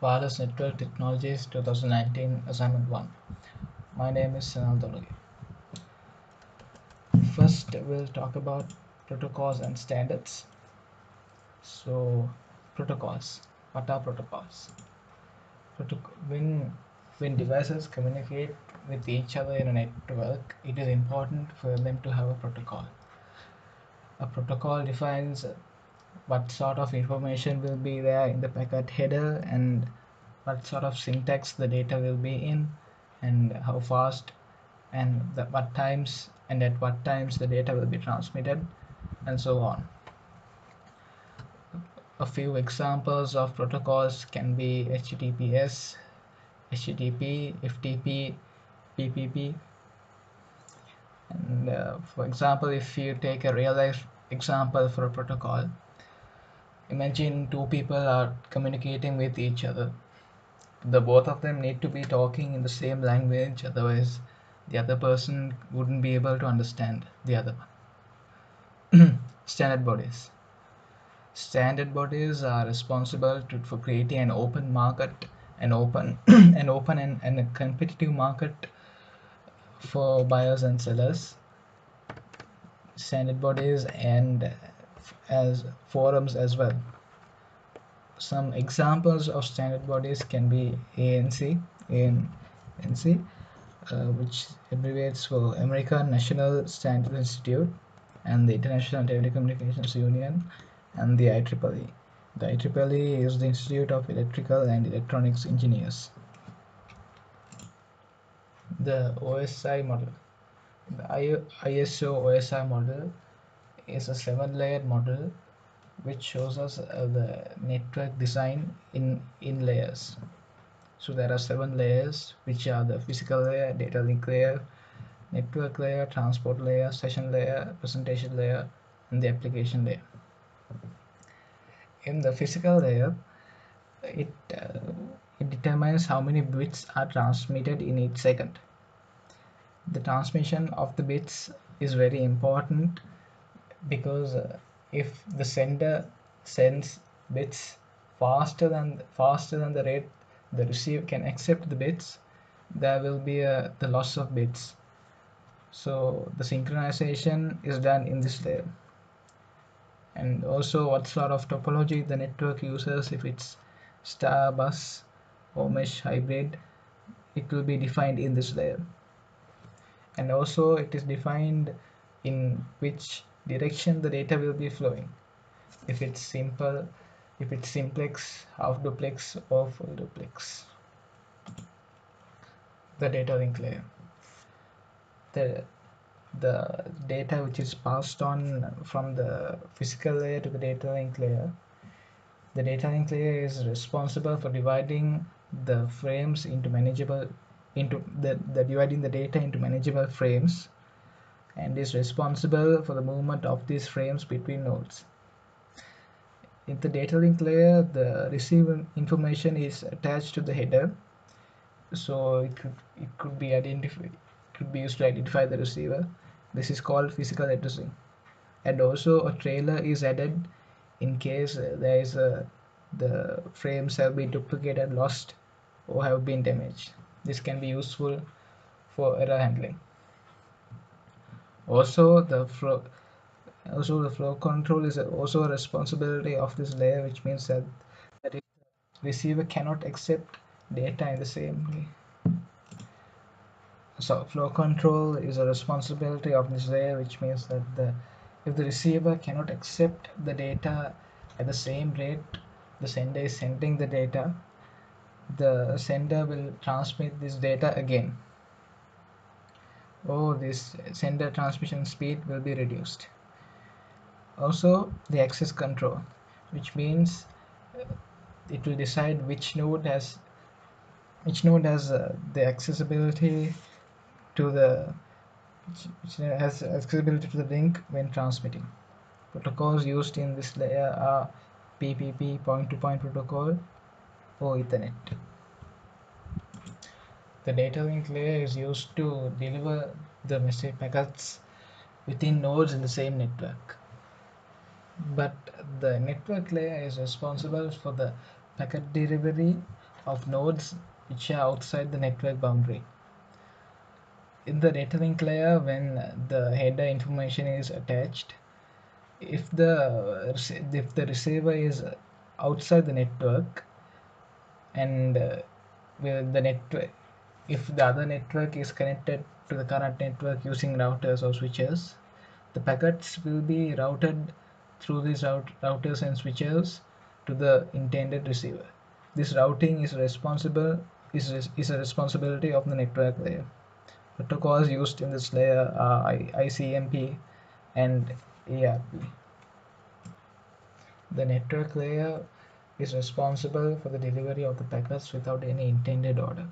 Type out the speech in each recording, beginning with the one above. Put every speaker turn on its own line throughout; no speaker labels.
Wireless Network Technologies 2019 Assignment 1. My name is Sanal Dolagi. First, we'll talk about protocols and standards. So, protocols. What are protocols? When devices communicate with each other in a network, it is important for them to have a protocol. A protocol defines what sort of information will be there in the packet header and what sort of syntax the data will be in and how fast and what times and at what times the data will be transmitted and so on. A few examples of protocols can be HTTPS, HTTP, FTP, PPP. And for example, if you take a real life example for a protocol, imagine two people are communicating with each other. The both of them need to be talking in the same language, otherwise the other person wouldn't be able to understand the other one. Standard bodies are responsible for creating an open market, an open and a competitive market for buyers and sellers. Standard bodies and as forums as well. Some examples of standard bodies can be ANC, which abbreviates for American National Standards Institute, and the International Telecommunications Union, and the IEEE. The IEEE is the Institute of Electrical and Electronics Engineers. The OSI model. The ISO OSI model is a 7-layered model which shows us the network design in layers. So there are 7 layers, which are the physical layer, data link layer, network layer, transport layer, session layer, presentation layer, and the application layer. In the physical layer, it determines how many bits are transmitted in each second. The transmission of the bits is very important because if the sender sends bits faster than the rate the receiver can accept the bits, there will be the loss of bits. So the synchronization is done in this layer. And also what sort of topology the network uses, if it's star, bus, or mesh hybrid, it will be defined in this layer. And also it is defined in which direction the data will be flowing, if it's simplex, half duplex, or full duplex. The data link layer. The data which is passed on from the physical layer to the data link layer. The data link layer is responsible for dividing the frames into dividing the data into manageable frames, and is responsible for the movement of these frames between nodes. In the data link layer, the receiver information is attached to the header, so it could be used to identify the receiver. This is called physical addressing. And also a trailer is added in case the frames have been duplicated, lost, or have been damaged. This can be useful for error handling. Also the flow control is also a responsibility of this layer, which means that the receiver cannot accept data in the same way. So flow control is a responsibility of this layer, which means that if the receiver cannot accept the data at the same rate the sender is sending the data, the sender will transmit this data again, or this sender transmission speed will be reduced. Also the access control, which means it will decide which node has the accessibility to the which has accessibility to the link when transmitting. Protocols used in this layer are PPP, point-to-point protocol, or Ethernet. The data link layer is used to deliver the message packets within nodes in the same network. But the network layer is responsible for the packet delivery of nodes which are outside the network boundary. In the data link layer, when the header information is attached, if the receiver is outside the network, and with the network, if the other network is connected to the current network using routers or switches, the packets will be routed through these routers and switches to the intended receiver. This routing is a responsibility of the network layer. Protocols used in this layer are ICMP and ARP. The network layer is responsible for the delivery of the packets without any intended order.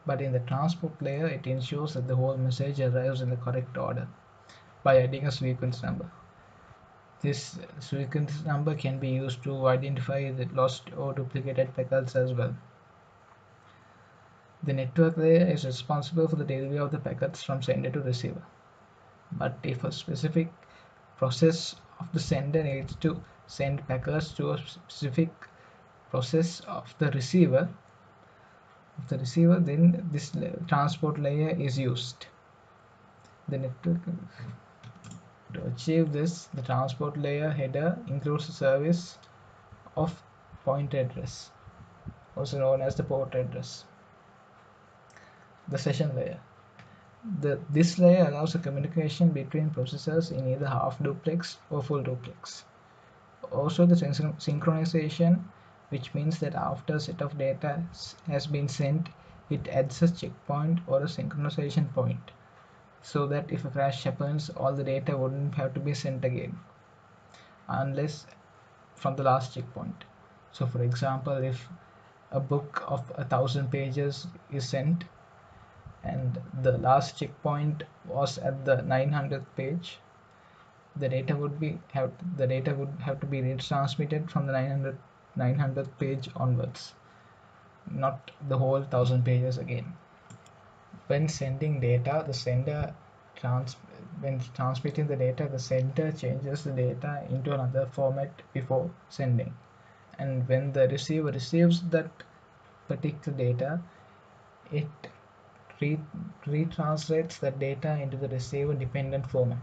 But in the transport layer, it ensures that the whole message arrives in the correct order by adding a sequence number. This sequence number can be used to identify the lost or duplicated packets as well. The network layer is responsible for the delivery of the packets from sender to receiver. But if a specific process of the sender needs to send packets to a specific process of the receiver, then this transport layer is used. The network To achieve this, the transport layer header includes a service of point address, also known as the port address. The session layer. This layer allows a communication between processors in either half duplex or full duplex. Also the synchronization, which means that after a set of data has been sent, it adds a checkpoint or a synchronization point, so that if a crash happens, all the data wouldn't have to be sent again unless from the last checkpoint. So for example, if a book of 1,000 pages is sent and the last checkpoint was at the 900th page, the data would have to be retransmitted from the 900th page onwards, not the whole 1,000 pages again. When sending data, when transmitting the data, the sender changes the data into another format before sending. And when the receiver receives that particular data, it retranslates that data into the receiver dependent format.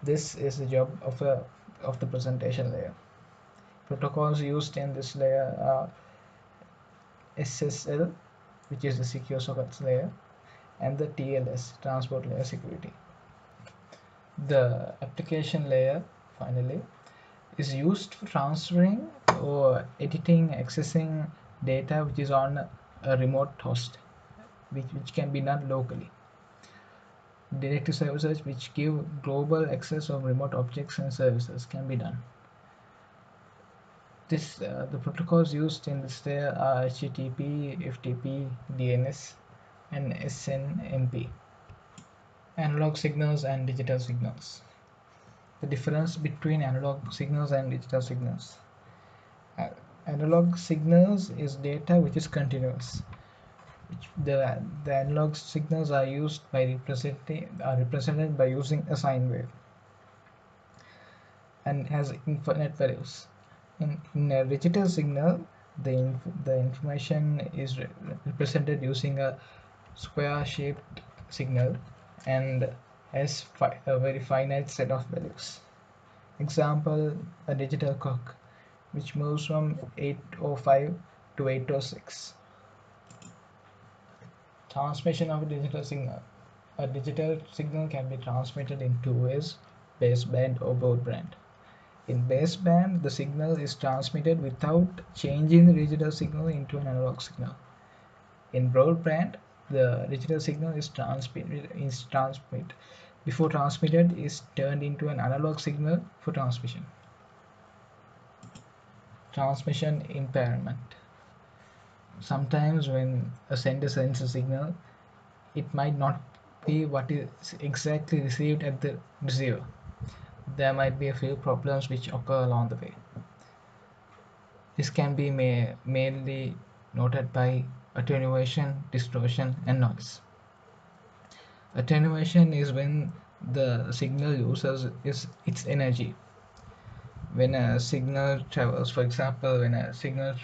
This is the job of the presentation layer. Protocols used in this layer are SSL, which is the secure sockets layer, and the TLS, transport layer security. The application layer, finally, is used for transferring or editing, accessing data which is on a remote host, which can be done locally. Directory services which give global access of remote objects and services can be done. The protocols used in this layer are HTTP, FTP, DNS, and SNMP. Analog signals and digital signals. The difference between analog signals and digital signals. Analog signals is data which is continuous. The analog signals are represented by using a sine wave and has infinite values. In a digital signal, the information is represented using a square-shaped signal and has a very finite set of values. Example, a digital clock, which moves from 8:05 to 8:06. Transmission of a digital signal. A digital signal can be transmitted in two ways: baseband or broadband. In baseband, the signal is transmitted without changing the digital signal into an analog signal. In broadband, the digital signal is before transmitted is turned into an analog signal for transmission. Transmission impairment. Sometimes when a sender sends a signal, it might not be what is exactly received at the receiver. There might be a few problems which occur along the way. This can be mainly noted by attenuation, distortion, and noise. Attenuation is when the signal loses its energy. When a signal travels, for example, when a signal